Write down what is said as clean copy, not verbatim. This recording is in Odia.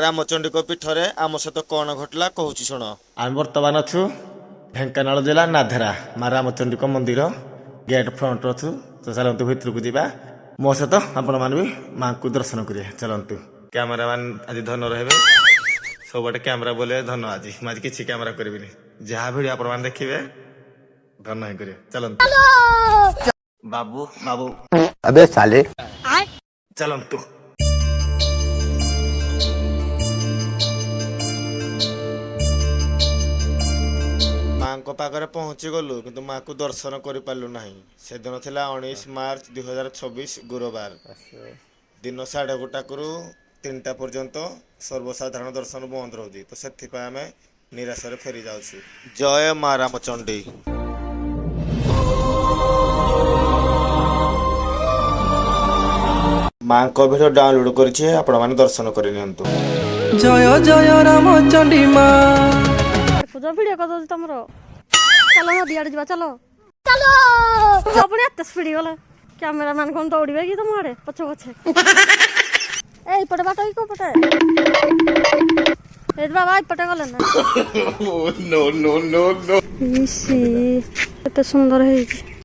ରାମଚଣ୍ଡୀଙ୍କ ପୀଠରେ ଆମ ସହିତ କଣ ଘଟିଲା କହୁଛି ଶୁଣ। ଆମେ ବର୍ତ୍ତମାନ ଅଛୁ ଢେଙ୍କାନାଳ ଜିଲ୍ଲା ନାଧେରା ମା ରାମଚଣ୍ଡୀଙ୍କ ମନ୍ଦିର ଗେଟ୍ ଫ୍ରଣ୍ଟ ଅଛୁ। ତ ଚାଲନ୍ତୁ ଭିତରକୁ ଯିବା, ମୋ ସହିତ ଆପଣମାନେ ବି ମାଙ୍କୁ ଦର୍ଶନ କରିବେ। ଚାଲନ୍ତୁ। କ୍ୟାମେରାମ୍ୟାନ୍ ଆଜି ଧନ ରହିବେ, ସବୁଆଡ଼େ କ୍ୟାମେରା ବୋଲେ ଧନ। ଆଜି ମୁଁ ଆଜି କିଛି କ୍ୟାମେରା କରିବିନି, ଯାହା ଭିଡ଼ିଓ ଆପଣମାନେ ଦେଖିବେ ଧନ ହିଁ କରିବେ। ଚାଲନ୍ତୁ ବାବୁ ବାବୁ अबे साले ଚାଲନ୍ତୁ। ମାଙ୍କ ପାଖରେ ପହଞ୍ଚି ଗଲୁ କିନ୍ତୁ ମାକୁ ଦର୍ଶନ କରିପାରିଲୁ ନାହିଁ। ସେଦିନ ଥିଲା 19 ମାର୍ଚ୍ଚ 2024 ଗୁରୁବାର। ଦିନ 1:30ରୁ 3ଟା ପର୍ଯ୍ୟନ୍ତ ସର୍ବସାଧାରଣ ଦର୍ଶନ ବନ୍ଦ ରହୁଛି। ତ ସେଥିପାଇଁ ଆମେ ନିରାଶରେ ଫେରି ଯାଉଛୁ। ଜୟ ମା ରାମଚଣ୍ଡୀ। ମାଙ୍କ ଭିଡ଼ିଓ ଡାଉନଲୋଡ କରିଛି, ଆପଣମାନେ ଦର୍ଶନ କରି ନିଅନ୍ତୁ। ଜୟ ଜୟ ରାମଚଣ୍ଡୀ ମା। ପୂଜା ଭିଡିଓ କରିଦଉଛି ତମର। ଚାଲ ନଦୀ ଆଡେ ଯିବା, ଚାଲ ଚାଲ। ପୁଣି ଏତେ ସ୍ପିଡ ଗଲା, କ୍ୟାମେରାମ୍ୟାନ କଣ ଦୌଡ଼ିବେ କି ତମ ଆଡେ ପଛେ ପଛେ? ଏଇପଟେ ବାଟ କି କୋଉ ପଟେ? ଏଇ ବାବା ଏପଟେ ଗଲେ ନା। କେତେ ସୁନ୍ଦର ହେଇଛି।